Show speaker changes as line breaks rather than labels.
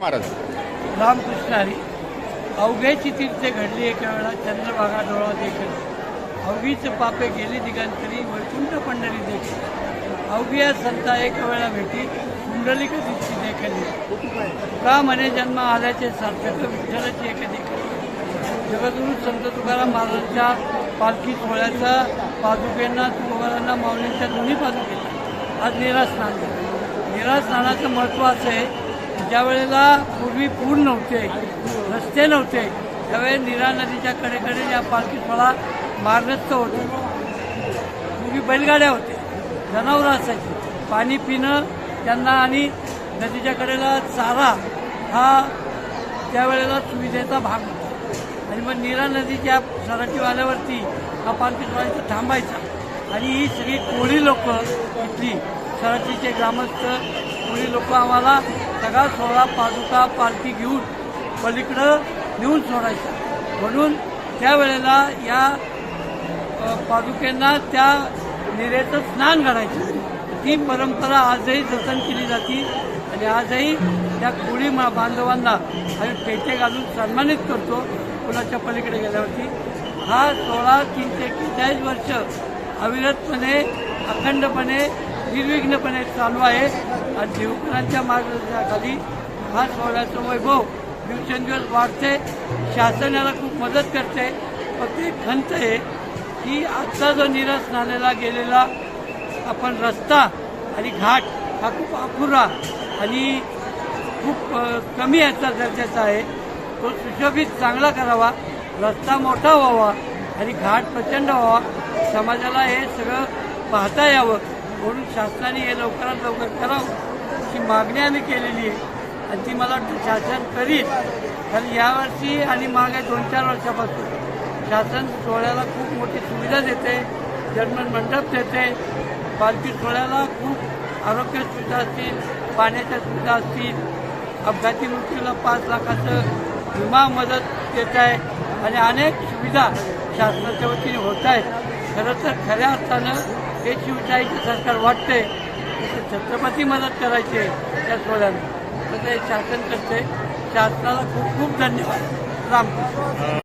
महाराज
रामकृष्ण हरी. अवघ्याची तीर्थे घडली एका वेळा चंद्रभागा डोळा देखील. अवघीच पापे गेली दिगंतरी वैकुंठ पंढरी देखील. अवघिया संता एका वेळा भेटी कुंडलिक दिसती देखली. का म्हणे जन्म आल्याचे सार्थक विठ्ठलाची एक देखील. जगद्गुरू संत तुकाराम महाराजांच्या पालखी सोहळ्याचा पादुकेंना तुकोबारांना माऊलींच्या दोन्ही पादुकेला आज निरा स्नान झालं. निरा स्नानाचं महत्त्व असं आहे, ज्या वेळेला पूर्वी पूल नव्हते, रस्ते नव्हते, त्यावेळेस नीरा नदीच्या कडेकडे या पालखी सोहळा मार्गस्थ होते. पूर्वी बैलगाड्या होत्या, जनावरं असायची, पाणी पिणं त्यांना आणि नदीच्या कडेला चारा हा त्यावेळेला सुविधेचा भाग होता. आणि मग नीरा नदीच्या सराटी आल्यावरती हा पालखी सोहळा थांबायचा. आणि ही सगळी कोळी लोक इथली सराटीचे ग्रामस्थ कोळी लोक आम्हाला सगळा सोहळा पादुका पालखी घेऊन पलीकडं नेऊन सोडायचा. म्हणून त्यावेळेला या पादुकेंना त्या निरेचं स्नान घालायचं. ती परंपरा आजही जतन केली जाते आणि आजही त्या कोळी बांधवांना आम्ही पेटे घालून सन्मानित करतो पुलाच्या पलीकडे गेल्यावरती. हा सोहळा 341 वर्ष अविरतपणे अखंडपणे निर्विघ्नपणे चालू आहे. आणि देवकरांच्या मार्गदर्शनाखाली हा सोहळ्याचं वैभव दिवसेंदिवस वाढते. शासन याला खूप मदत करते. फक्त एक खंत आहे की आजचा जो नीरा स्नानाला गेलेला आपण रस्ता आणि घाट हा खूप अपुरा आणि खूप कमी याचा दर्जाचा आहे. तो सुशोभित चांगला करावा, रस्ता मोठा व्हावा आणि घाट प्रचंड व्हावा. समाजाला हे सगळं पाहता यावं म्हणून शासनाने हे लवकरात लवकर करावं अशी मागणी आम्ही केलेली आहे. आणि ती मला वाटतं शासन करील. कारण यावर्षी आणि मागे 2-4 वर्षापासून शासन सोहळ्याला खूप मोठी सुविधा देते, जन्म मंडप देते. पालखी सोहळ्याला खूप आरोग्य सुविधा असतील, पाण्याच्या सुविधा असतील, अपघाती मृत्यूला 5 लाखाचं विमा मदत देत आहे आणि अनेक सुविधा शासनाच्या वतीने होत आहेत. खरं तर खऱ्या अर्थानं हे शिवशाहीचं सरकार वाटते छत्रपती मदत करायची आहे त्या सोहळ्याला, तर ते शासन करते. शासनाला खूप खूप धन्यवाद. रामकृष्ण.